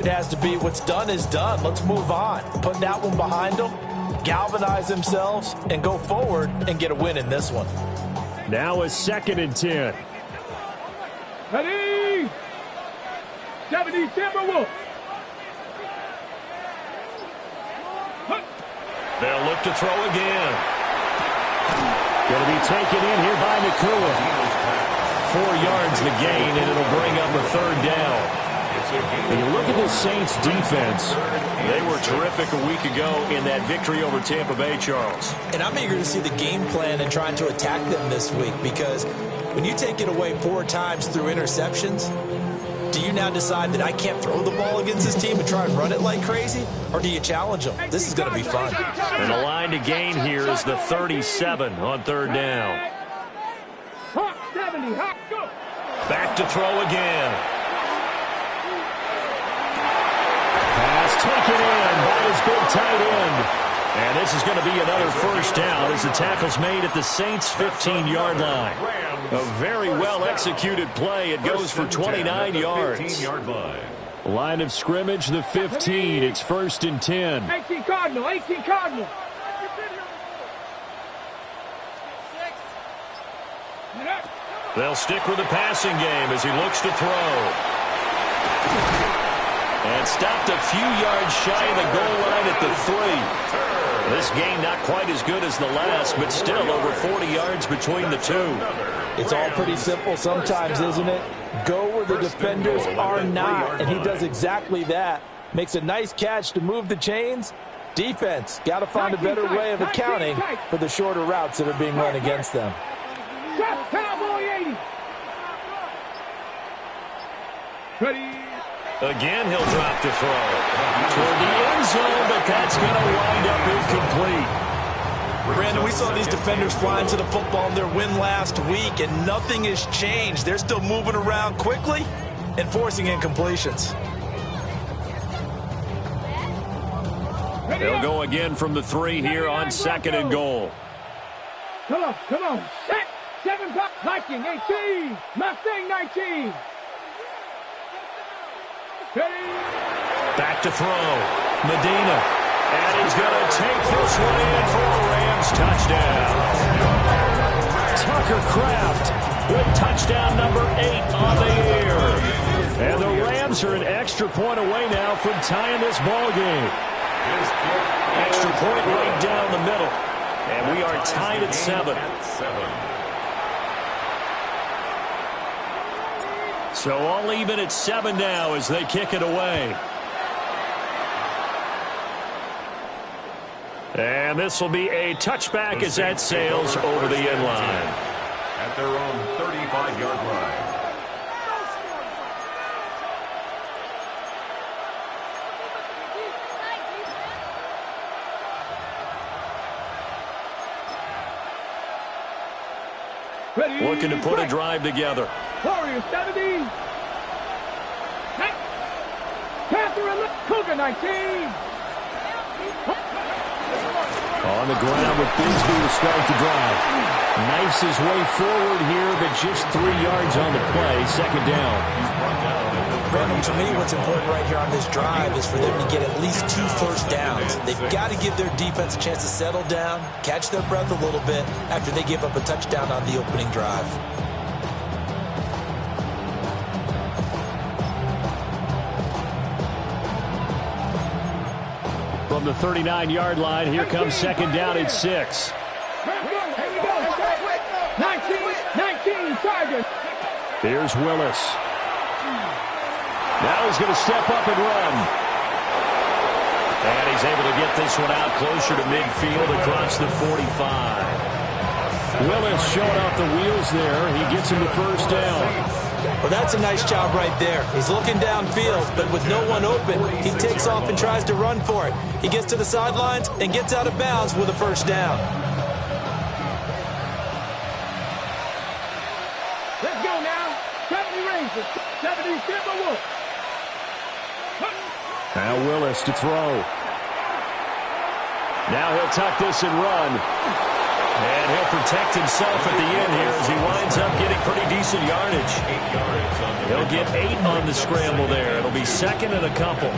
It has to be what's done is done. Let's move on. Put that one behind them, galvanize themselves, and go forward and get a win in this one. Now a 2nd and 10. Ready? 70 Timberwolves. They'll look to throw again. Going to be taken in here by Nakua. 4 yards the gain, and it'll bring up a 3rd down. When you look at the Saints defense, they were terrific a week ago in that victory over Tampa Bay, Charles. And I'm eager to see the game plan and trying to attack them this week, because when you take it away 4 times through interceptions, do you now decide that I can't throw the ball against this team and try and run it like crazy? Or do you challenge them? This is going to be fun. And the line to gain here is the 37 on 3rd down. Back to throw again. pass taken in by his big tight end. And this is going to be another 1st down as the tackle's made at the Saints' 15-yard line. A very well-executed play. It goes for 29 yards. Line of scrimmage, the 15. It's 1st and 10. 18 Cardinal, 18 Cardinal. They'll stick with the passing game as he looks to throw. And stopped a few yards shy of the goal line at the 3. This game not quite as good as the last, but still over 40 yards between the two. It's all pretty simple sometimes, isn't it? Go where the defenders are not, and he does exactly that. Makes a nice catch to move the chains. Defense, got to find a better way of accounting for the shorter routes that are being run against them. Cowboy 80. Ready. Again, he'll drop to throw. Toward the end zone, but that's going to wind up incomplete. Brandon, we saw these defenders flying to the football in their win last week, and nothing has changed. They're still moving around quickly and forcing incompletions. They'll go again from the 3 here on 2nd and goal. Come on, come on. Set. 7 Viking 18. Mustang 19. Back to throw. Medina. And he's going to take this one in for a Rams touchdown. Tucker Kraft with touchdown number 8 on the year. And the Rams are an extra point away now from tying this ball game. Extra point right down the middle. And we are tied at 7. So all even at 7 now as they kick it away. And this will be a touchback as that sails over the end line. At their own 35-yard line. Ready. Looking to put a drive together. Warriors 70. Catherine Cougar 19. On the ground with Bigsby to start the drive. Knifes his way forward here, but just 3 yards on the play. 2nd down. Brandon, to me, what's important right here on this drive is for them to get at least 2 first downs. They've got to give their defense a chance to settle down, catch their breath a little bit after they give up a touchdown on the opening drive. From the 39-yard line, here comes 2nd down at 6. 19 Tigers. Here's Willis. Now he's going to step up and run. And he's able to get this one out closer to midfield across the 45. Willis showing off the wheels there. He gets him the 1st down. Well, that's a nice job right there. He's looking downfield, but with no one open, he takes off and tries to run for it. He gets to the sidelines and gets out of bounds with a 1st down. Let's go now. 70 Rangers, 70 Timberwolves. Now Willis to throw. Now he'll tuck this and run. And he'll protect himself at the end here as he winds up getting pretty decent yardage. He'll get 8 on the scramble there. It'll be second and a couple.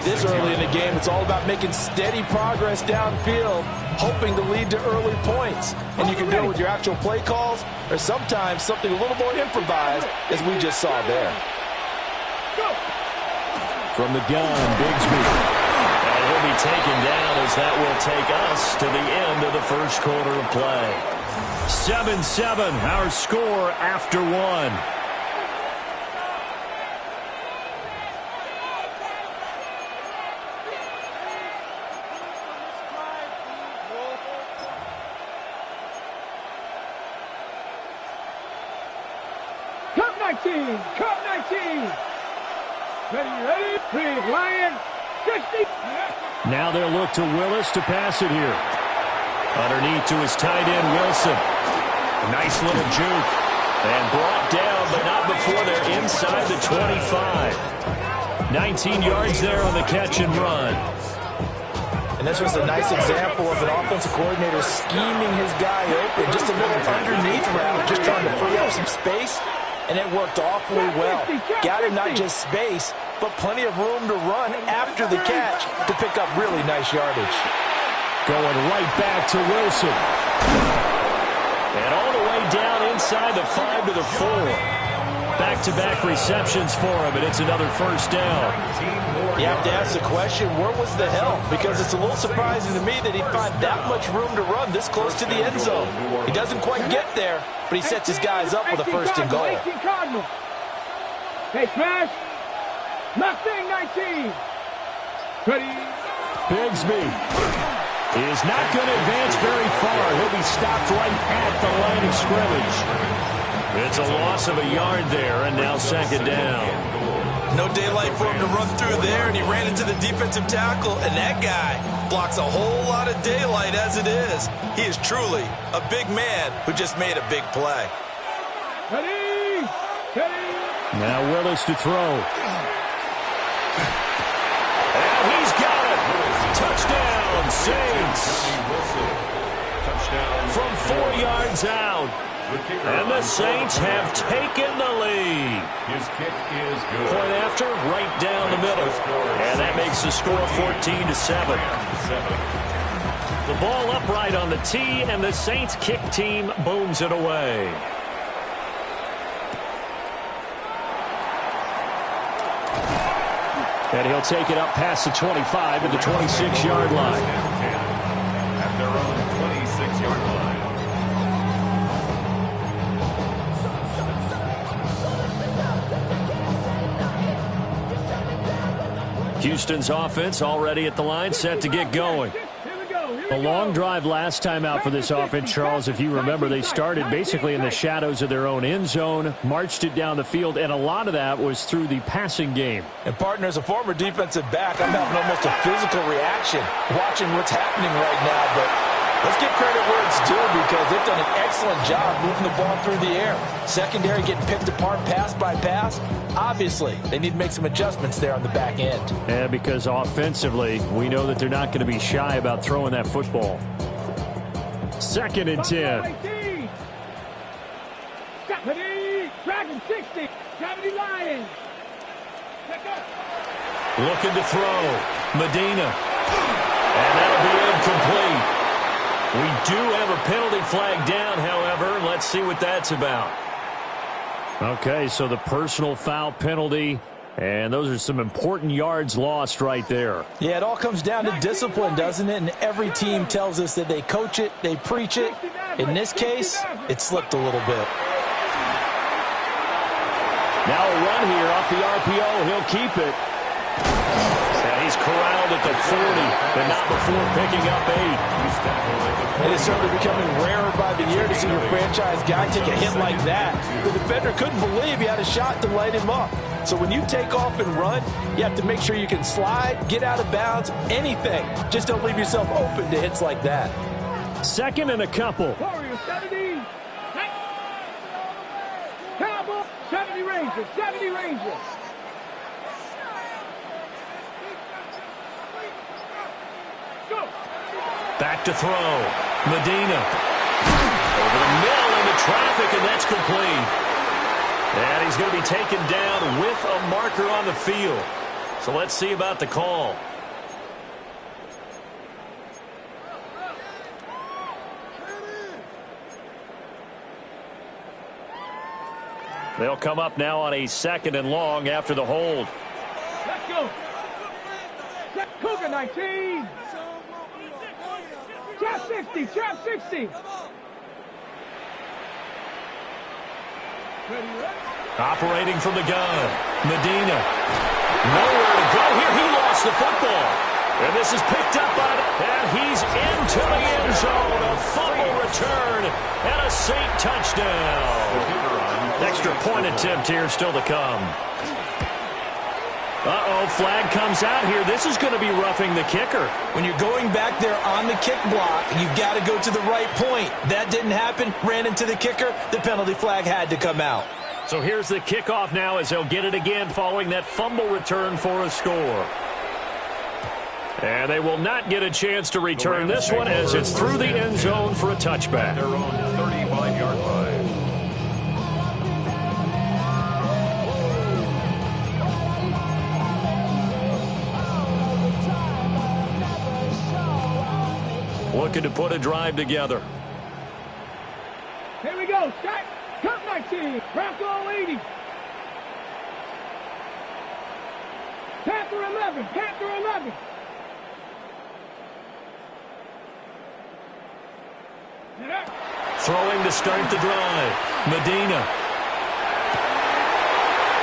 This early in the game, it's all about making steady progress downfield, hoping to lead to early points. And you can do it with your actual play calls or sometimes something a little more improvised, as we just saw there. From the gun, Bigsby. And he'll be taken down as that will take us to the end of the first quarter of play. 7-7, our score after 1. Cup 19. Ready, Big Lion, 60. Now they'll look to Willis to pass it here. Underneath to his tight end, Wilson. Nice little juke. And brought down, but not before they're inside the 25. 19 yards there on the catch and run. And this was a nice example of an offensive coordinator scheming his guy open. Just a little underneath route, just trying to free up some space. And it worked awfully well. Got him not just space, but plenty of room to run after the catch to pick up really nice yardage. Going right back to Wilson. And all the way down inside the 5 to the 4. Back-to-back receptions for him, and it's another first down. You have to ask the question, where was the help? Because it's a little surprising to me that he'd find that much room to run this close to the end zone. He doesn't quite get there, but he sets his guys up with a first and goal. Hey, smash. Mustang 19. Ready. Bigsby is not going to advance very far. He'll be stopped right at the line of scrimmage. It's a loss of a yard there, and now second down. No daylight for him to run through there, and he ran into the defensive tackle, and that guy blocks a whole lot of daylight as it is. He is truly a big man who just made a big play. Ready. Now Willis to throw. And he's got it. Touchdown, Saints. From 4 yards out. And the Saints have taken the lead. His kick is good. Point after, right down the middle. And that makes the score 14-7. The ball upright on the tee, and the Saints kick team booms it away. And he'll take it up past the 25 to the 26-yard line. At their own 26-yard line. Houston's offense already at the line, set to get going. A long drive last time out for this offense, Charles. If you remember, they started basically in the shadows of their own end zone, marched it down the field, and a lot of that was through the passing game. And, partner, as a former defensive back, I'm having almost a physical reaction watching what's happening right now. But let's give credit where it's due because they've done an excellent job moving the ball through the air. Secondary getting picked apart pass by pass. Obviously, they need to make some adjustments there on the back end. Yeah, because offensively, we know that they're not going to be shy about throwing that football. 2nd and 10. Dragon 60. 70 Lions. Looking to throw. Medina. And that'll be incomplete. We do have a penalty flag down, however. Let's see what that's about. Okay, so the personal foul penalty, and those are some important yards lost right there. Yeah, it all comes down to discipline, doesn't it? And every team tells us that they coach it, they preach it. In this case, it slipped a little bit. Now a run here off the RPO. He'll keep it. And he's corralled at the 40, but not before picking up 8. It is certainly becoming rarer by the year to see your franchise guy take a hit like that. The defender couldn't believe he had a shot to light him up. So when you take off and run, you have to make sure you can slide, get out of bounds, anything. Just don't leave yourself open to hits like that. 2nd and a couple. Warriors 70. Cowboys 70 Rangers. 70 Rangers. Back to throw. Medina. Over the middle into traffic, and that's complete. And he's going to be taken down with a marker on the field. So let's see about the call. They'll come up now on a 2nd and long after the hold. Let's go. Cougar 19. Trap 60. Trap 60. Operating from the gun. Medina. Nowhere to go here. He lost the football. And this is picked up by and he's into the end zone. A fumble return and a Saint touchdown. Extra point attempt here still to come. Uh-oh, flag comes out here. This is going to be roughing the kicker. When you're going back there on the kick block, you've got to go to the right point. That didn't happen. Ran into the kicker. The penalty flag had to come out. So here's the kickoff now as they'll get it again following that fumble return for a score. And they will not get a chance to return this one as it's through the end zone for a touchback. Their own 35-yard line. Looking to put a drive together. Here we go. Start. Cut 19. Bronco 80. Panther 11. Panther 11. Throwing to start the drive. Medina.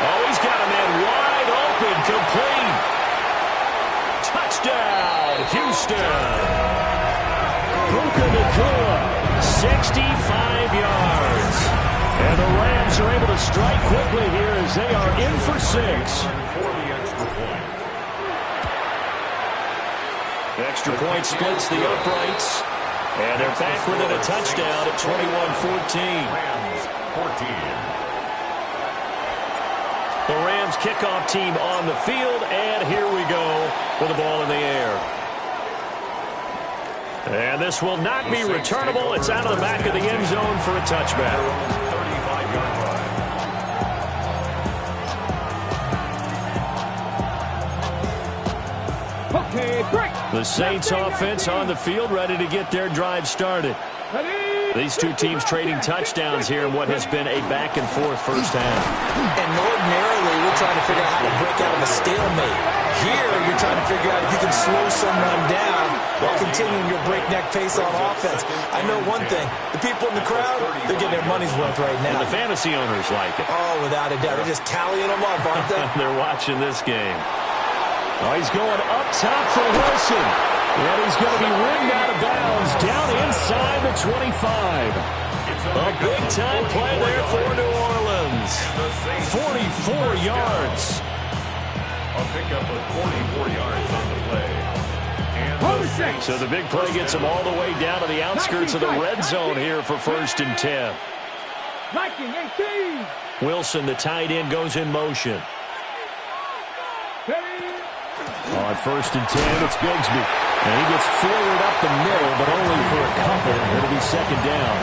Oh, he's got a man wide open. Complete. Touchdown, Houston. Puka Nacua, 65 yards. And the Rams are able to strike quickly here as they are in for 6. Extra point splits the uprights. And they're back within a touchdown at 21-14. The Rams kickoff team on the field, and here we go with the ball in the air. And this will not be returnable. It's out of the back of the end zone for a touchback. 35-yard line. Okay, break. The Saints offense on the field, ready to get their drive started. These two teams trading touchdowns here in what has been a back-and-forth first half. And ordinarily, we're trying to figure out how to break out of a stalemate. Here, you're trying to figure out if you can slow someone down while continuing your breakneck pace on offense. I know one thing. The people in the crowd, they're getting their money's worth right now. And the fantasy owners like it. Oh, without a doubt. They're just tallying them up, aren't they? They're watching this game. Oh, he's going up top for Wilson. And he's going to be rimmed out of bounds down inside the 25. A big-time play there for New Orleans. 44 yards. A pickup of 44 yards on the play. So the big play gets him all the way down to the outskirts of the red zone here for 1st and 10. 18. Wilson, the tight end, goes in motion. On 1st and 10, it's Bigsby. And he gets forward up the middle, but only for a couple. It'll be 2nd down.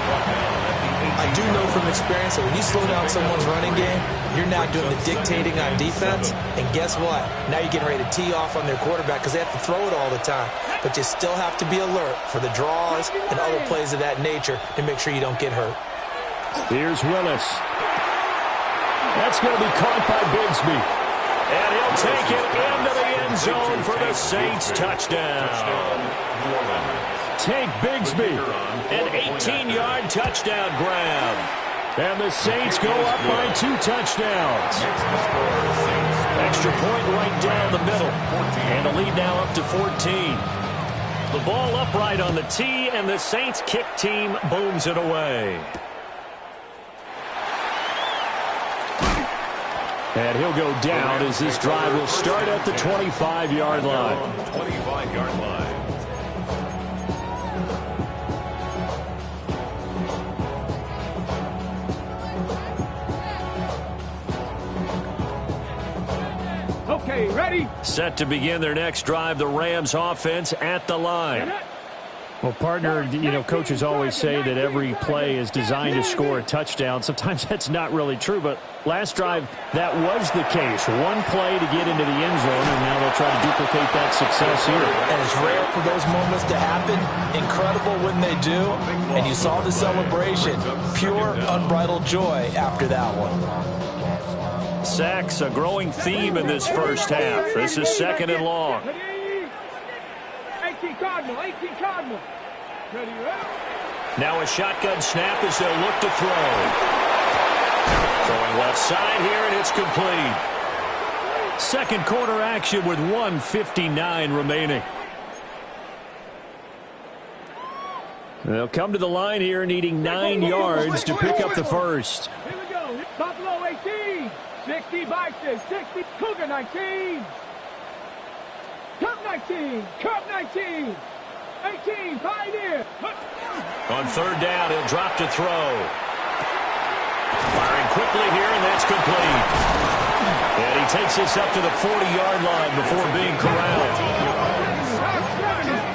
I do know from experience that when you slow down someone's running game, you're now doing the dictating on defense. And guess what? Now you're getting ready to tee off on their quarterback because they have to throw it all the time. But you still have to be alert for the draws and other plays of that nature to make sure you don't get hurt. Here's Willis. That's going to be caught by Bigsby. And he'll take it into the end zone for the Saints touchdown. Take Bigsby, an 18-yard touchdown grab. And the Saints go up by 2 touchdowns. Extra point right down the middle. And the lead now up to 14. The ball upright on the tee, and the Saints kick team booms it away. And he'll go down as this drive will start at the 25-yard line. 25-yard line. Okay, ready? Set to begin their next drive, the Rams offense at the line. Well, partner, coaches always say that every play is designed to score a touchdown. Sometimes that's not really true, but last drive, that was the case. One play to get into the end zone, and now they'll try to duplicate that success here. And it's rare for those moments to happen. Incredible when they do. And you saw the celebration. Pure, unbridled joy after that one. Sacks, a growing theme in this first half. This is 2nd and long. 18 Cardinal, 18 Cardinal. Ready, Now a shotgun snap as they'll look to throw. Throwing left side here, and it's complete. Second quarter action with 1:59 remaining. They'll come to the line here needing 9 yards to pick up the first. Here we go. Buffalo 18. 60 Bison. 60 Cougar 19. Cup 19. Cup 19. 18 Pioneer. On 3rd down, he'll drop to throw. Firing quickly here, and that's complete. And he takes this up to the 40-yard line before being corralled.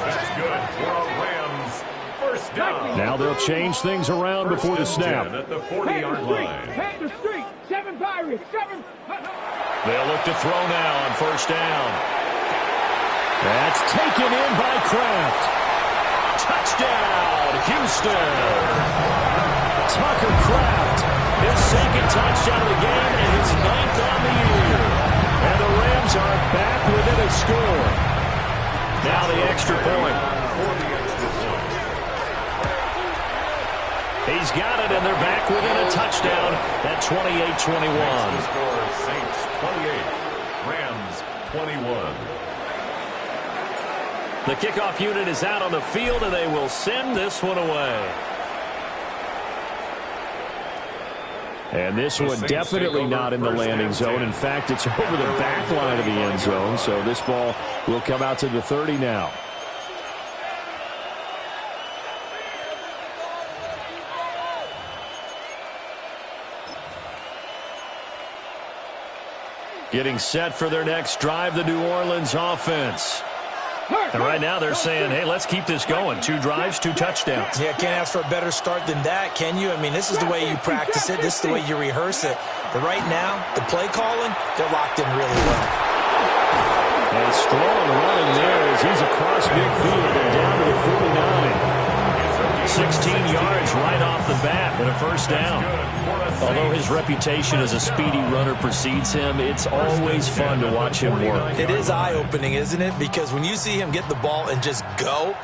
That's good for a Rams first down. Now they'll change things around before the snap. At the 40-yard line. Head the street. 7 Pirates. 7. They'll look to throw now on 1st down. That's taken in by Kraft. Touchdown, Houston. Tucker Kraft, His 2nd touchdown of the game and his 9th on the year. and the Rams are back within a score. Now the extra point. He's got it, and they're back within a touchdown at 28-21. Score Saints 28, Rams 21. The kickoff unit is out on the field, and they will send this one away. And this one definitely not in the landing zone. In fact, it's over the back line of the end zone, so this ball will come out to the 30 now. Getting set for their next drive, the New Orleans offense. And right now they're saying, hey, let's keep this going. 2 drives, 2 touchdowns. Yeah, can't ask for a better start than that, can you? I mean, this is the way you practice it. This is the way you rehearse it. But right now, the play calling, they're locked in really well. And strong running there as he's across midfield and down to the 49. 16 yards right off the bat and a first down. Although his reputation as a speedy runner precedes him, it's always fun to watch him work. It is eye-opening, isn't it? Because when you see him get the ball and just go,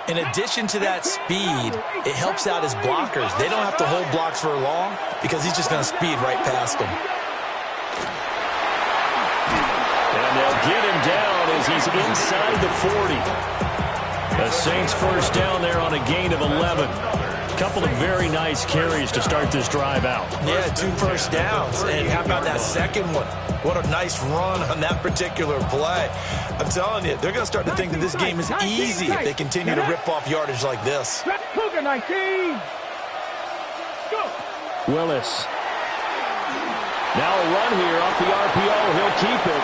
in addition to that speed, it helps out his blockers. They don't have to hold blocks for long because he's just going to speed right past them. And they'll get him down as he's inside the 40. The Saints first down there on a gain of 11. Couple of very nice carries to start this drive out. Yeah, 2 first downs. And how about that second one? What a nice run on that particular play. I'm telling you, they're going to start to think that this game is easy if they continue to rip off yardage like this. Cougar 19. Go. Willis. Now a run here off the RPO. He'll keep it.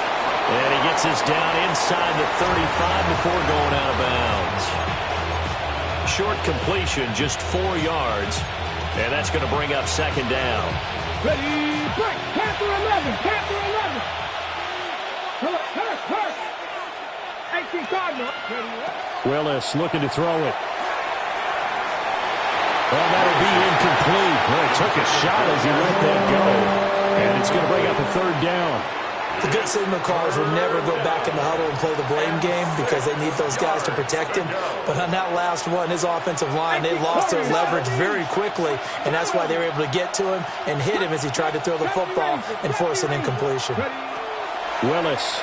And he gets this down inside the 35 before going out of bounds. Short completion, just 4 yards. And that's going to bring up 2nd down. Ready, break. Panther 11. Panther 11. Hurt. 18 Cardinal. Willis looking to throw it. Well, that'll be incomplete. Well, he took a shot as he let that go. And it's going to bring up a 3rd down. The good signal callers will never go back in the huddle and play the blame game because they need those guys to protect him. But on that last one, his offensive line, they lost their leverage very quickly, and that's why they were able to get to him and hit him as he tried to throw the football and force an incompletion. Willis.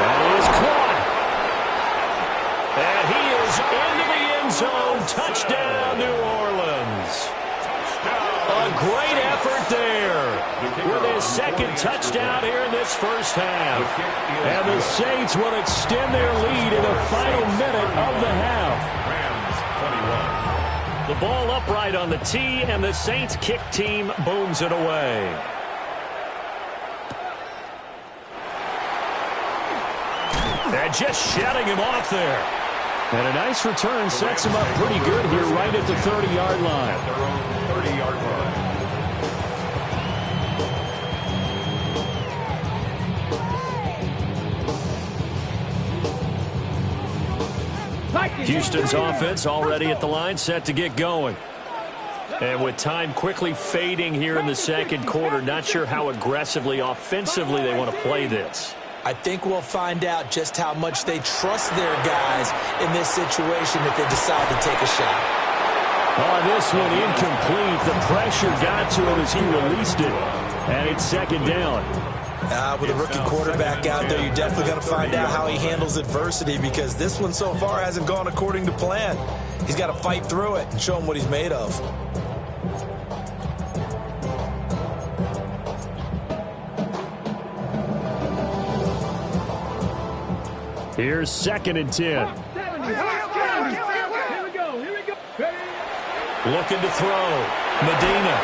That is caught. And he is into the end zone. Touchdown, New Orleans. A great effort there with his 2nd touchdown here in this first half. And the Saints will extend their lead in the final minute of the half. Rams 21. The ball upright on the tee, and the Saints kick team booms it away. And just shutting him off there. And a nice return sets him up pretty good here right at the 30-yard line. At their own 30-yard line. Houston's offense already at the line, set to get going. And with time quickly fading here in the second quarter, not sure how aggressively, offensively they want to play this. I think we'll find out just how much they trust their guys in this situation if they decide to take a shot. On this one, incomplete. The pressure got to him as he released it. And it's second down. With a rookie quarterback out there, you're definitely going to find out how he handles adversity, because this one so far hasn't gone according to plan. He's got to fight through it and show him what he's made of. Here's 2nd and 10. Here we go. Looking to throw. Medina.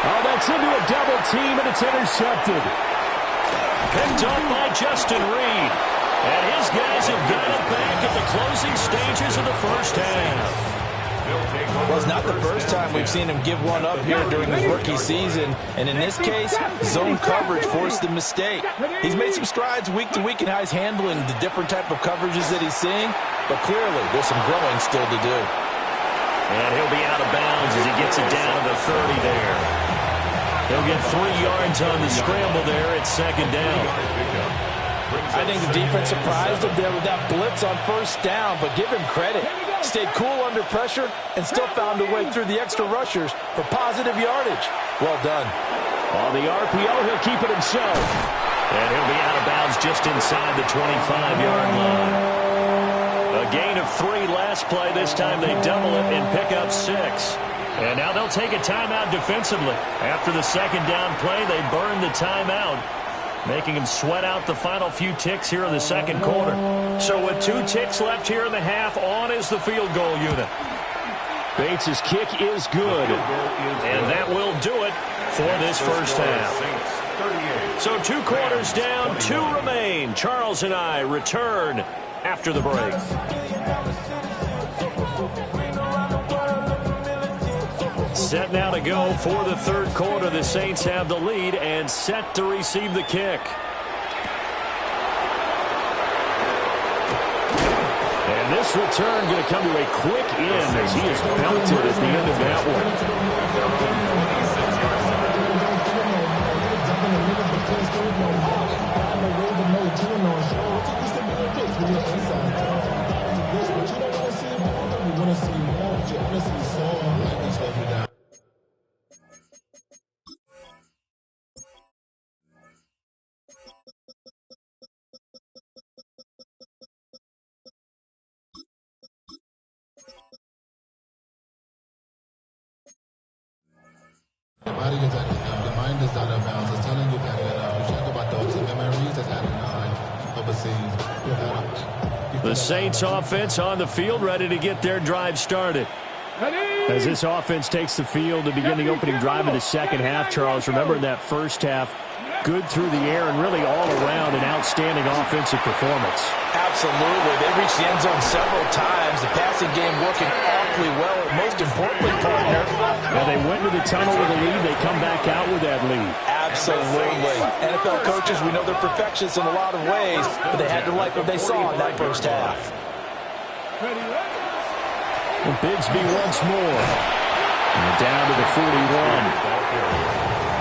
Oh, that's into a double team, and it's intercepted. Picked up by Justin Reed. And his guys have got it back at the closing stages of the first half. Well, it's not the first time we've seen him give one up here during his rookie season. And in this case, zone coverage forced the mistake. He's made some strides week to week in how he's handling the different type of coverages that he's seeing. But clearly, there's some growing still to do. And he'll be out of bounds as he gets it down to the 30 there. He'll get 3 yards on the scramble there at second down. I think the defense surprised him there with that blitz on first down, but give him credit. Stayed cool under pressure and still found a way through the extra rushers for positive yardage. Well done. On the RPO, he'll keep it himself. And he'll be out of bounds just inside the 25-yard line. A gain of 3 last play. This time they double it and pick up 6. And now they'll take a timeout defensively. After the second down play, they burn the timeout, making him sweat out the final few ticks here in the second quarter. So with 2 ticks left here in the half, on is the field goal unit. Bates' kick is good. And that will do it for this first half. So 2 quarters down, 2 remain. Charles and I return after the break. Set now to go for the third quarter. The Saints have the lead and set to receive the kick. And this return going to come to a quick end as he is belted at the end of that one. The body is at the mind is out of bounds. It's telling you that you think about those memories that happened overseas. The Saints offense on the field, ready to get their drive started. As this offense takes the field to begin the opening drive of the second half, Charles, remember in that first half, good through the air and really all around an outstanding offensive performance. Absolutely. They reached the end zone several times. The passing game working awfully well. Most importantly, partner. Now they went to the tunnel with a lead. They come back out with that lead. Absolutely. NFL coaches, we know they're perfectionists in a lot of ways, but they had to like what they saw in that first half. And Bigsby once more. And down to the 41.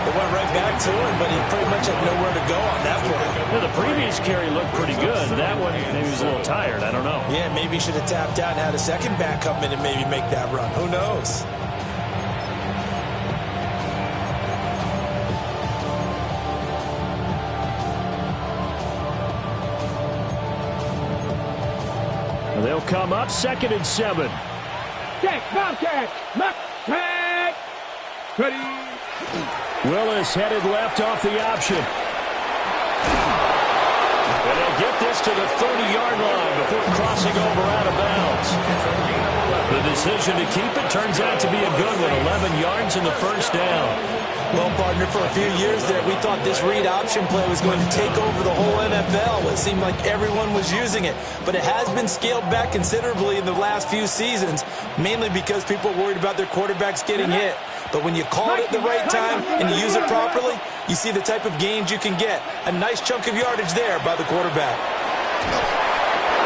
It went right back to him, but he pretty much had nowhere to go on that play. Well, the previous carry looked pretty good. That one, maybe he was a little tired. I don't know. Yeah, maybe he should have tapped out and had a second back come in and maybe make that run. Who knows? They'll come up 2nd and 7. Catch, Bobcat, catch, ready. Willis headed left off the option. And they'll get this to the 30-yard line before crossing over out of bounds. The decision to keep it turns out to be a good one. 11 yards in the first down. Well, partner, for a few years there, we thought this read option play was going to take over the whole NFL. It seemed like everyone was using it. But it has been scaled back considerably in the last few seasons, mainly because people worried about their quarterbacks getting hit. But when you call it at the right time and you use it properly, you see the type of gains you can get. A nice chunk of yardage there by the quarterback.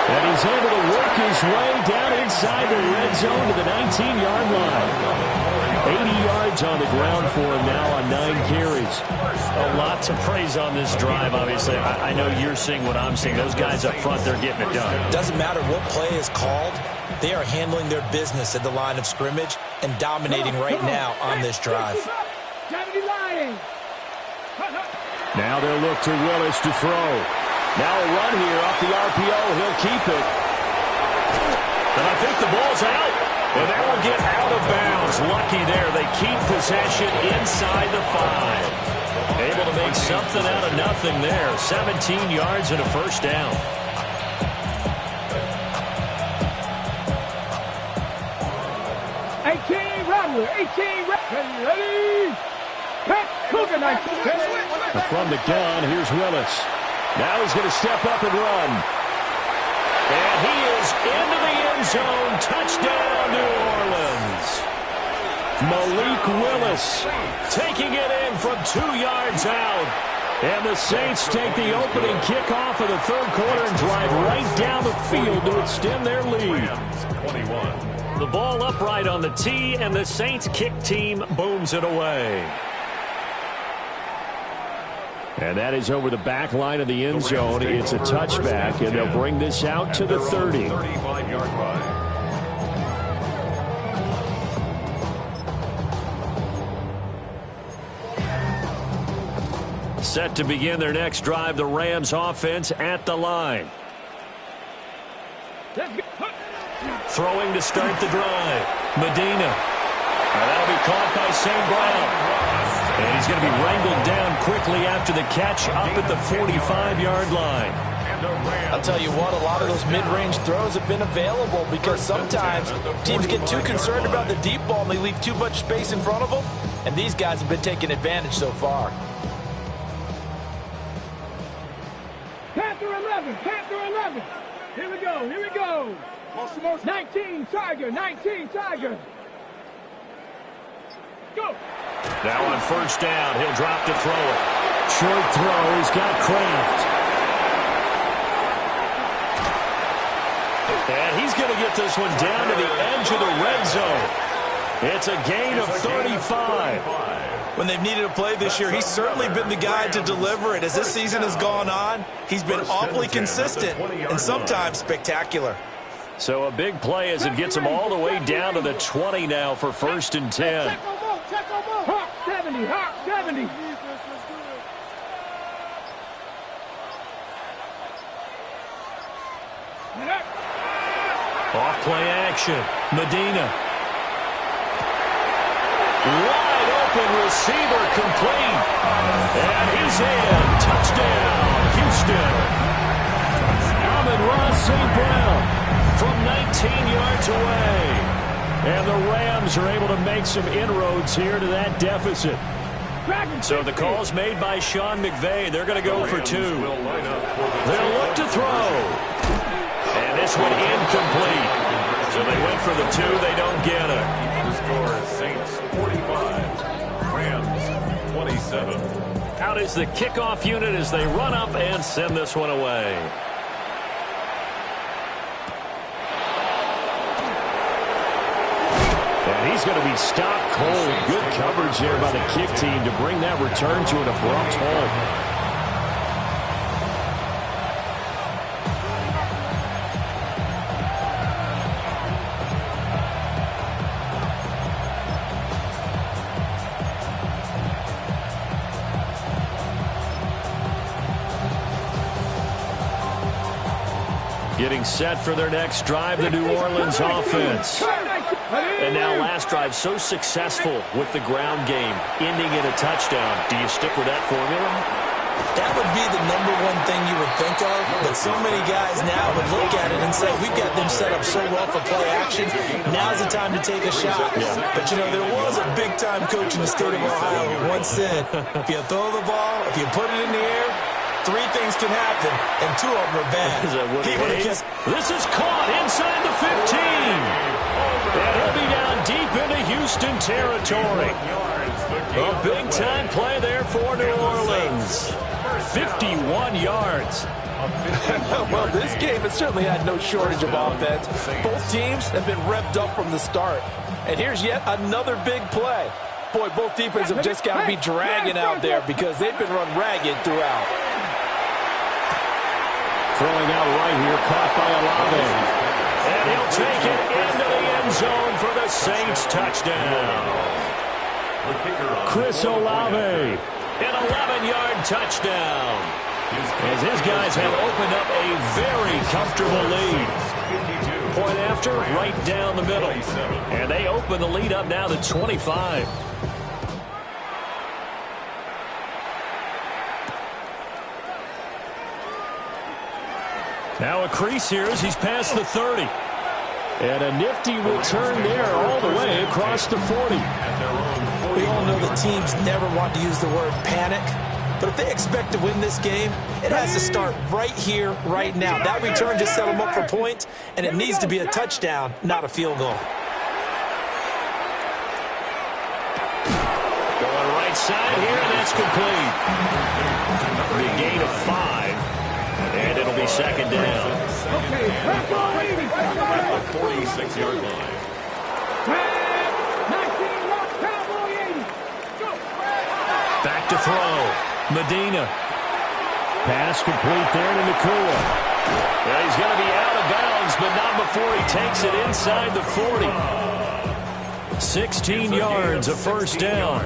And he's able to work his way down inside the red zone to the 19-yard line. 80 yards on the ground for him now on 9 carries. A lot to praise on this drive, obviously. I know you're seeing what I'm seeing. Those guys up front, they're getting it done. Doesn't matter what play is called. They are handling their business at the line of scrimmage and dominating right now on this drive. Now they'll look to Willis to throw. Now a run here off the RPO. He'll keep it. And I think the ball's out. And that will get out of bounds. Lucky there. They keep possession inside the 5. Able to make something out of nothing there. 17 yards and a first down. Ready. Cougar 19. From the gun, here's Willis. Now he's going to step up and run. And he is into the end zone. Touchdown, New Orleans. Malik Willis taking it in from 2 yards out. And the Saints take the opening kickoff of the third quarter and drive right down the field to extend their lead. 21. The ball upright on the tee, and the Saints kick team booms it away. And that is over the back line of the end zone. It's a touchback, and they'll bring this out to the 30. 35-yard line. Set to begin their next drive, the Rams offense at the line. Throwing to start the drive. Medina. That'll be caught by St. Brown. And he's going to be wrangled down quickly after the catch up at the 45-yard line. I'll tell you what, a lot of those mid-range throws have been available because sometimes teams get too concerned about the deep ball and they leave too much space in front of them. And these guys have been taking advantage so far. Panther 11. Here we go. 19 Tiger. Go. Now on first down, he'll drop to throw it. Short throw, he's got Kraft. And he's going to get this one down to the edge of the red zone. It's a gain of 35. When they've needed a play this year, he's certainly been the guy to deliver it. As this season has gone on, he's been awfully consistent and sometimes spectacular. So a big play as it gets him all the way down to the 20 now for first and 10. Hawk 70. Off play action. Medina. Wide open receiver complete. And he's in. Touchdown, Houston. Amon-Ra St. Brown from 19 yards away. And the Rams are able to make some inroads here to that deficit. So the call's made by Sean McVay. They're going to go for 2. They'll look to throw. And this one incomplete. So they went for the 2. They don't get it. The score is Saints 45, Rams 27. Out is the kickoff unit as they run up and send this one away. And he's going to be stopped cold. Good coverage there by the kick team to bring that return to an abrupt halt. Getting set for their next drive, the New Orleans offense. And now last drive so successful with the ground game, ending in a touchdown. Do you stick with that formula? That would be the #1 thing you would think of, but so many guys now would look at it and say, we've got them set up so well for play action. Now's the time to take a shot. Yeah. But, you know, there was a big-time coach in the state of Ohio who once said, if you throw the ball, if you put it in the air, 3 things can happen, and 2 of them are bad. This is caught inside the 15. And he'll be down deep into Houston territory. A big-time play there for New Orleans. 51 yards. Well, this game has certainly had no shortage of offense. Both teams have been revved up from the start. And here's yet another big play. Boy, both defenses have just got to be dragging out there because they've been run ragged throughout. Throwing out right here, caught by Olave. And he'll take it into the end zone for the Saints touchdown. Chris Olave. An 11-yard touchdown. As his guys have opened up a very comfortable lead. Point after, right down the middle. And they open the lead up now to 25. Now a crease here as he's past the 30. And a nifty return there all the way across the 40. We all know the teams never want to use the word panic. But if they expect to win this game, it has to start right here, right now. That return just set them up for points, and it needs to be a touchdown, not a field goal. Going right side here, and that's complete. A gain of 5, and it'll be second down. Okay, At the 46-yard line. 19 yards, Cowboy 80. Go. Back to throw. Medina. Pass complete there to Nakua. Yeah, he's going to be out of bounds, but not before he takes it inside the 40. 16 yards, a first down.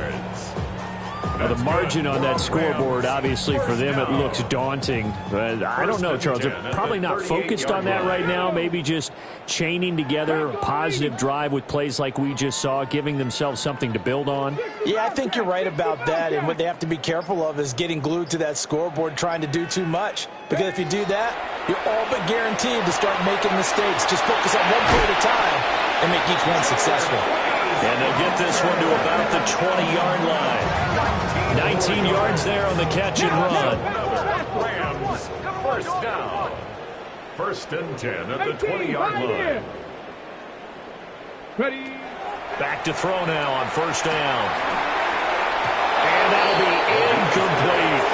Now the margin on that scoreboard, obviously for them it looks daunting. But I don't know, Charles. They're probably not focused on that right now. Maybe just chaining together a positive drive with plays like we just saw, giving themselves something to build on. Yeah, I think you're right about that. And what they have to be careful of is getting glued to that scoreboard trying to do too much. Because if you do that, you're all but guaranteed to start making mistakes. Just focus on one play at a time and make each one successful. And they'll get this one to about the 20-yard line. 19 yards there on the catch and run. Rams, first down. 1st and 10 at the 20-yard line. Ready. Back to throw now on first down. And that'll be incomplete.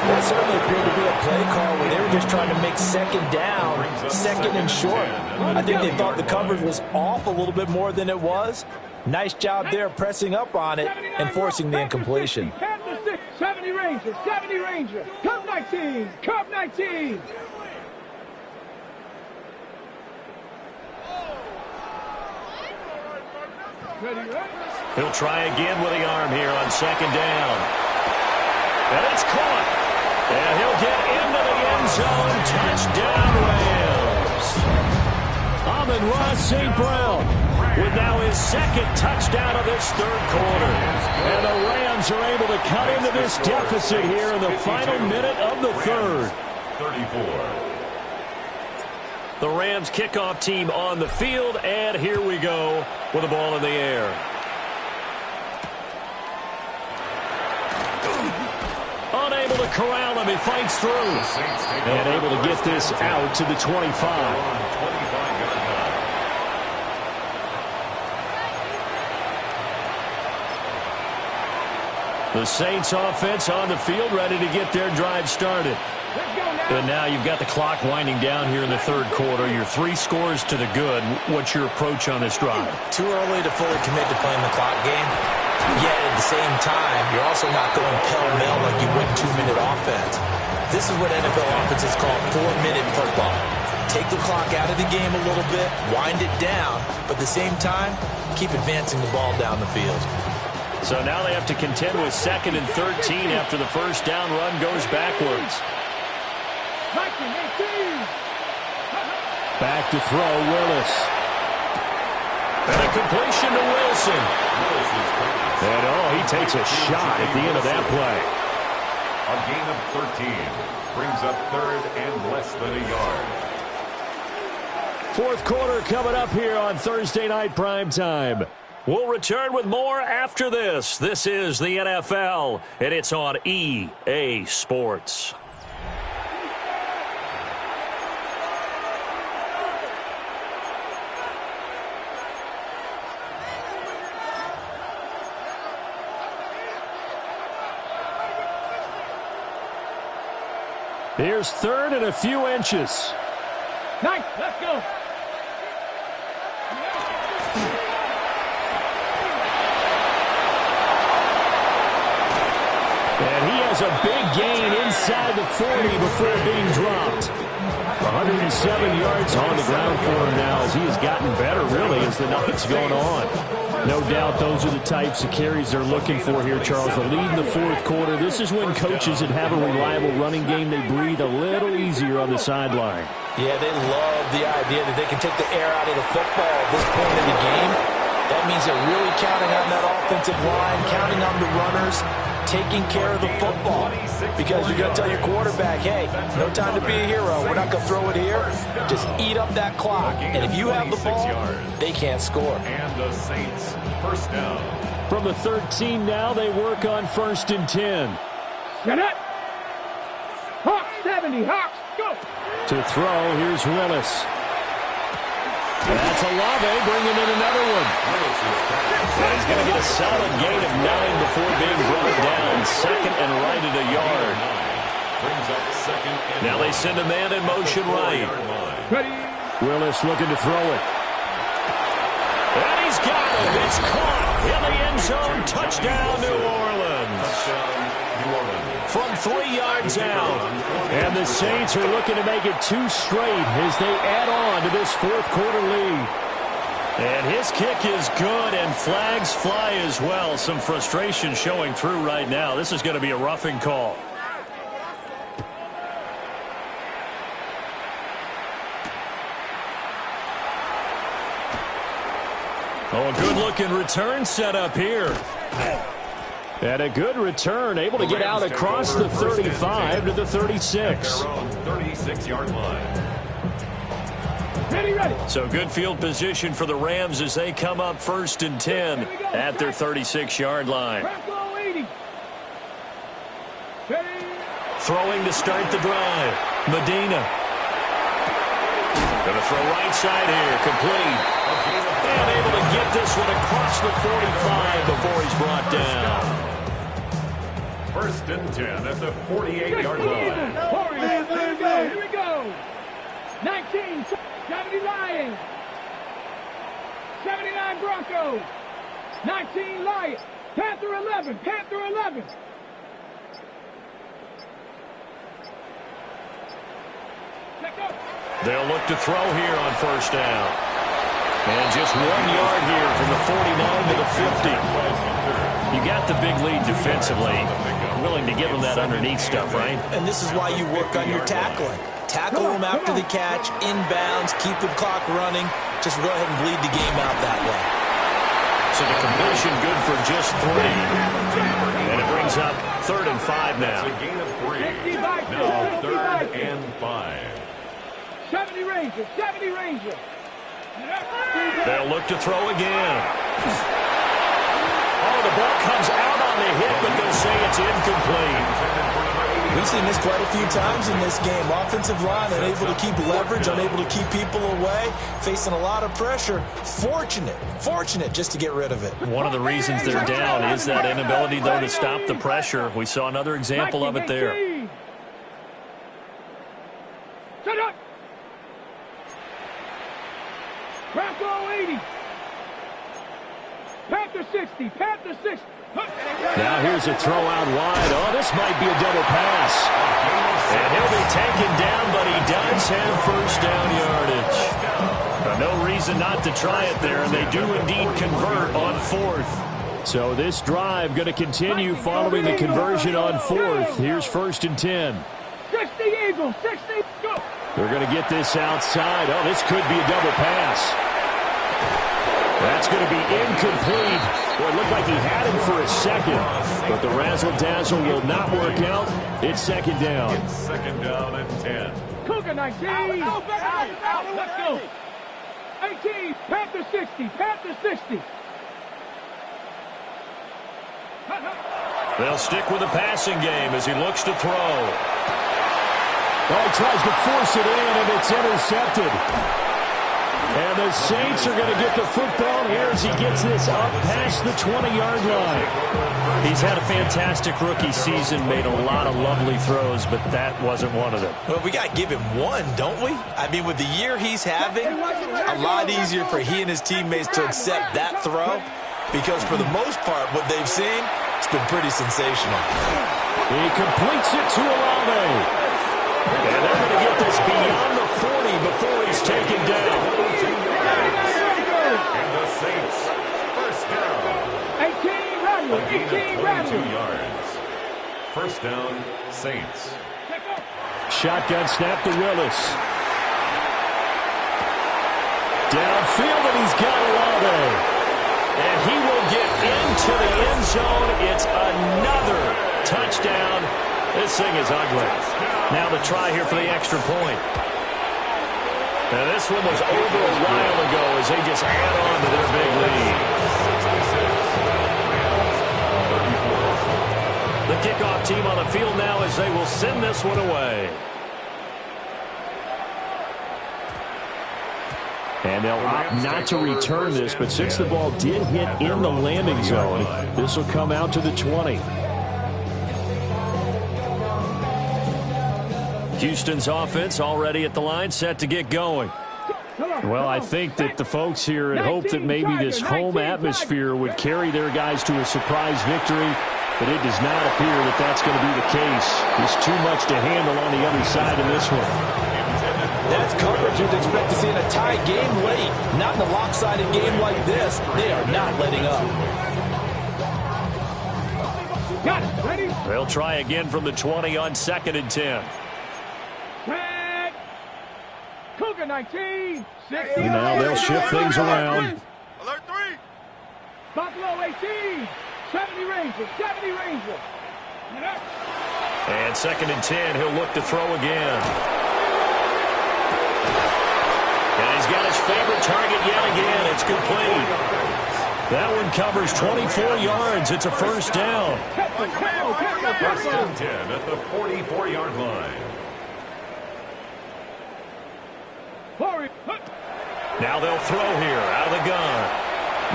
That certainly appeared to be a play call where they were just trying to make second down, second and short. I think they thought the coverage was off a little bit more than it was. Nice job there pressing up on it and forcing the incompletion. 70 Ranger, 70 Ranger. Cup 19, Cup 19. He'll try again with the arm here on second down. And it's caught. And he'll get into the end zone. Touchdown, Rams. Amon-Ra St. Brown with now his 2nd touchdown of this 3rd quarter. And the Rams are able to cut into this deficit here in the final minute of the 3rd. 34. The Rams kickoff team on the field, and here we go with the ball in the air. Unable to corral him, he fights through. And able to get this out to the 25. The Saints offense on the field, ready to get their drive started. And now you've got the clock winding down here in the 3rd quarter. You're 3 scores to the good. What's your approach on this drive? Too early to fully commit to playing the clock game. Yet at the same time, you're also not going pell-mell like you would 2-minute offense. This is what NFL offenses call 4-minute football. Take the clock out of the game a little bit, wind it down, but at the same time, keep advancing the ball down the field. So now they have to contend with 2nd and 13 after the first down run goes backwards. Back to throw, Willis. And a completion to Wilson. And, he takes a shot at the end of that play. A gain of 13. Brings up third and less than a yard. Fourth quarter coming up here on Thursday Night Primetime. We'll return with more after this. This is the NFL, and it's on EA Sports. Here's third and a few inches. Nice, let's go. And he has a big gain inside the 40 before being dropped. 107 yards on the ground for him now as he has gotten better, really, as the night's gone on. No doubt those are the types of carries they're looking for here, Charles. The lead in the fourth quarter. This is when coaches that have a reliable running game, they breathe a little easier on the sideline. Yeah, they love the idea that they can take the air out of the football at this point in the game. That means they're really counting on that offensive line, counting on the runners, taking care of the football. Because you're going to tell your quarterback, hey, no time to be a hero. We're not going to throw it here. Just eat up that clock. And if you have the ball, they can't score. And the Saints, first down. From the 13 now, they work on 1st and 10. Get it. Hawks 70, Hawks, go. To throw, here's Willis. That's Olave bringing in another one. And he's going to get a solid gain of 9 before being brought down. Second and right at a yard. Now they send a man in motion right. Ready. Willis looking to throw it. And he's got it. It's caught in the end zone. Touchdown, New Orleans. From 3 yards out. And the Saints are looking to make it 2 straight as they add on to this fourth quarter lead. And his kick is good, and flags fly as well. Some frustration showing through right now. This is going to be a roughing call. Oh, a good-looking return set up here. And a good return, able to get out across the 35 to the 36. 36-yard line. Ready, ready. So good field position for the Rams as they come up 1st and 10 at their 36-yard line. Bronco 80. Ready. Throwing to start the drive. Medina. Going to throw right side here, complete. And able to get this one across the 45 before he's brought down. 1st and 10 at the 48-yard line. Here we go, here we go. 19, 70 Lions. 79 Broncos. 19 Lions. Panther 11, Panther 11. Check up. They'll look to throw here on 1st down. And just 1 yard here from the 49 to the 50. You got the big lead defensively. Willing to give them that underneath stuff, right? And this is why you work on your tackling. Tackle them after the catch, inbounds, keep the clock running. Just go ahead and bleed the game out that way. So the completion good for just 3. And it brings up 3rd and 5 now. It's a gain of 3. Now 3rd and 5. 70 Rangers, 70 Rangers. They'll look to throw again. Oh, the ball comes out on the hit, but they'll say it's incomplete. We've seen this quite a few times in this game. Offensive line unable to keep leverage, unable to keep people away, facing a lot of pressure. Fortunate just to get rid of it. One of the reasons they're down is that inability, though, to stop the pressure. We saw another example of it there. Shut up! Bronco 80. Panther 60. Panther 60. Now here's a throw out wide. Oh, this might be a double pass. And he'll be taken down, but he does have 1st down yardage. No reason not to try it there, and they do indeed convert on 4th. So this drive going to continue following the conversion on 4th. Here's 1st and 10. 60 Eagles. 60. Go. They're going to get this outside. Oh, this could be a double pass. That's going to be incomplete. Well, it looked like he had him for a second, but the razzle-dazzle will not work out. It's second down. It's second down and 10. Cougar 19. Out. Let's go. 18. Panther 60. Panther 60. They'll stick with the passing game as he looks to throw. Well, he tries to force it in, and it's intercepted. And the Saints are going to get the football here as he gets this up past the 20-yard line. He's had a fantastic rookie season, made a lot of lovely throws, but that wasn't one of them. Well, we got to give him one, don't we? I mean, with the year he's having, a lot easier for he and his teammates to accept that throw because for the most part, what they've seen, it's been pretty sensational. He completes it to Olave. And they're going to get this beyond the 40 before he's taken down. And the Saints, first down. 18 rattle. 22 yards. First down, Saints. Shotgun snap to Willis. Downfield, and he's got Olave. And he will get into the end zone. It's another touchdown. This thing is ugly. Now the try here for the extra point. Now this one was over a while ago as they just add on to their big lead. The kickoff team on the field now as they will send this one away. And they'll opt not to return this, but since the ball did hit in the landing zone, this will come out to the 20. Houston's offense already at the line, set to get going. Well, I think that the folks here had hoped that maybe this home atmosphere would carry their guys to a surprise victory, but it does not appear that that's going to be the case. There's too much to handle on the other side in this one. That's coverage you'd expect to see in a tie game late. Not in a lopsided game like this. They are not letting up. Got it. Ready? They'll try again from the 20 on 2nd and 10. Red. Cougar 19. 60. Now they'll shift things around. Alert 3. Buffalo 18. 70 Ranger. 70 Ranger. And 2nd and 10, he'll look to throw again. And he's got his favorite target yet again. It's complete. That one covers 24 yards. It's a first down. First and 10 at the 44-yard line. Now they'll throw here out of the gun.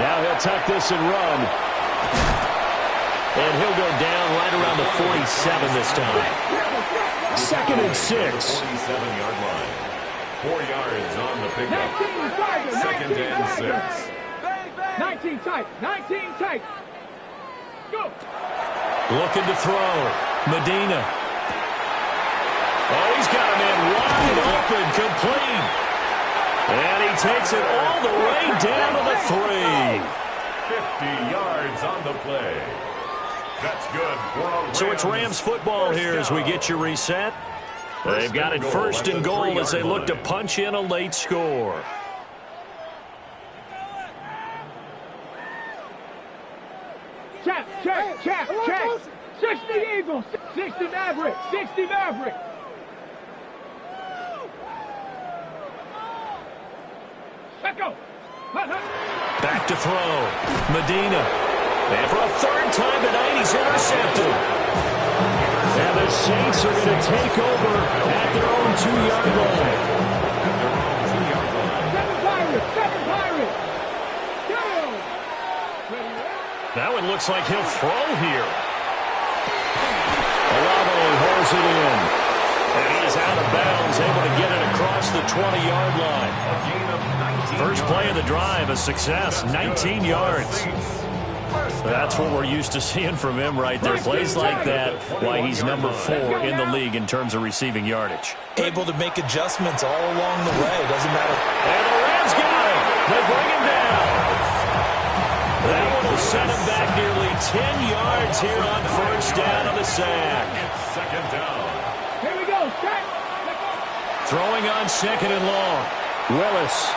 Now he'll tuck this and run. And he'll go down right around the 47 this time. 2nd and 6. 47-yard line. 4 yards on the pickup. 2nd and 6. 19 tight. 19 tight. Go. Looking to throw. Medina. Oh, he's got a man wide open, complete. And he takes it all the way down to the 3. 50 yards on the play. That's good. So it's Rams football here as we get you reset. They've got it first and goal as they look to punch in a late score. Check. 60 Eagles. 60 Maverick. 60 Maverick. Let go. Back to throw. Medina. And for a third time tonight, he's intercepted. And the Saints are going to take over at their own 2-yard line. 7 Pirates. That one looks like he'll throw here. Olave holds it in. And he's out of bounds, able to get it across the 20-yard line. First play of the drive, a success, 19 yards. That's what we're used to seeing from him right there. Plays like that, why he's number 4 in the league in terms of receiving yardage. Able to make adjustments all along the way. Doesn't matter. And the Rams got him. They bring him down. That one will send him back nearly 10 yards here on first down on the sack. Second down. Here we go. Throwing on 2nd and long. Willis.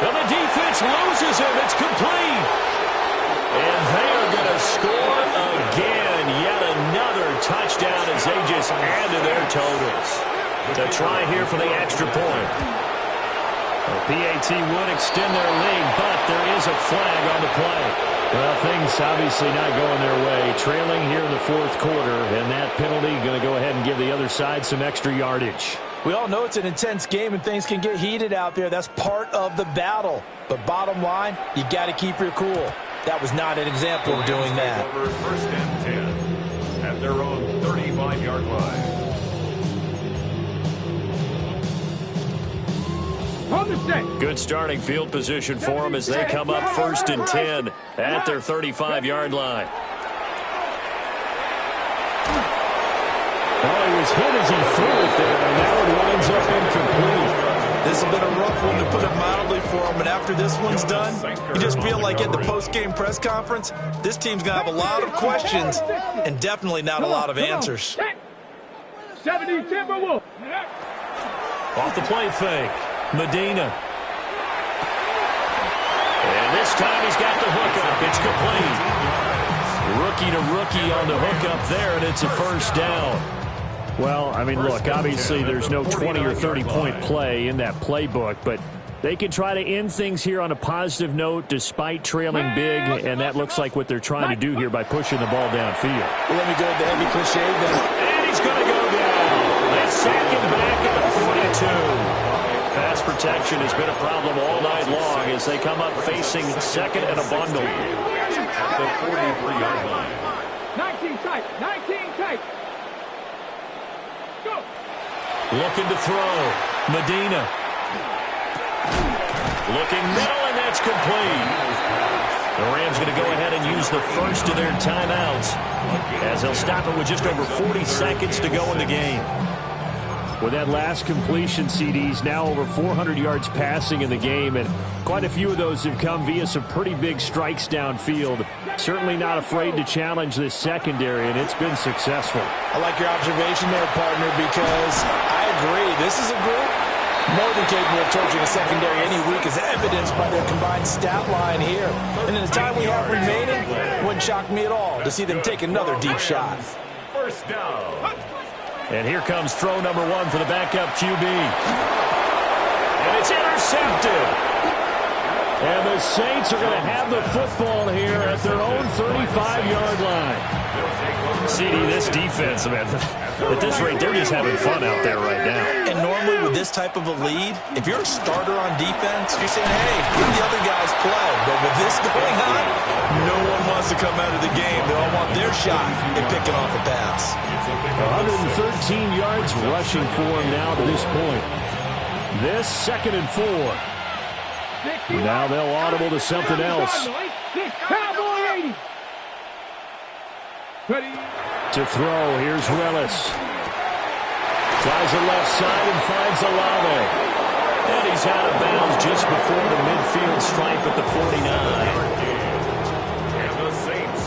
He'll Lawrence loses him. It's complete. And they are going to score again. Yet another touchdown as they just add to their totals. To try here for the extra point. The PAT would extend their lead, but there is a flag on the play. Well, things obviously not going their way. Trailing here in the fourth quarter, and that penalty going to go ahead and give the other side some extra yardage. We all know it's an intense game and things can get heated out there. That's part of the battle. But bottom line, you got to keep your cool. That was not an example of doing that. Over first and 10 at their own 35-yard line. Good starting field position for them as they come up first and 10 at their 35-yard line. Well, he was hit as he threw it there, and now it winds up incomplete. This has been a rough one, to put it mildly, for him. And after this one's done, you just feel like at the post-game press conference, this team's going to have a lot of questions and definitely not a lot of answers. 70 Timberwolves. Off the play fake. Medina. And this time he's got the hookup. It's complete. Rookie to rookie on the hookup there, and it's a first down. Well, I mean, look, obviously there's no 20 or 30-point play in that playbook, but they can try to end things here on a positive note despite trailing big, and that looks like what they're trying to do here by pushing the ball downfield. Well, let me go with the heavy cliche then. And he's going to go down. They sack him back at the 42. Pass protection has been a problem all night long as they come up facing second and a bundle. At the 43-yard line. 19 tight. 19 tight. Go. Looking to throw. Medina. Looking middle, and that's complete. The Rams going to go ahead and use the first of their timeouts as they'll stop it with just over 40 seconds to go in the game. With that last completion, CD's now over 400 yards passing in the game, and quite a few of those have come via some pretty big strikes downfield. Certainly not afraid to challenge this secondary, and it's been successful. I like your observation there, partner, because I agree. This is a group more than capable of torching a secondary any week, as evidenced by their combined stat line here. And in the time we have remaining, it wouldn't shock me at all to see them take another deep shot. First down. And here comes throw number one for the backup QB. And it's intercepted. And the Saints are going to have the football here at their own 35-yard line. CD, this defense, man, at this rate, they're just having fun out there right now. And normally with this type of a lead, if you're a starter on defense, you're saying, hey, let the other guys play. But with this going on, no one wants to come out of the game. They all want their shot at picking off a pass. 113 yards rushing for him now to this point. This 2nd and 4. Now they'll audible to something else. Cowboy 80. To throw, here's Willis. Tries the left side and finds Olave. And he's out of bounds just before the midfield stripe at the 49. And the Saints.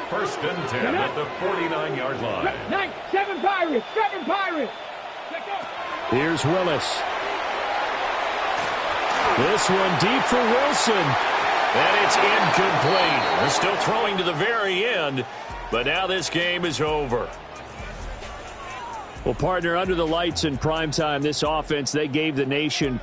First and 10 at the 49-yard line. 7 Pirates. 7 Pirates. Here's Willis. This one deep for Wilson. And it's incomplete. They're still throwing to the very end, but now this game is over. Well, partner, under the lights in primetime, this offense, they gave the nation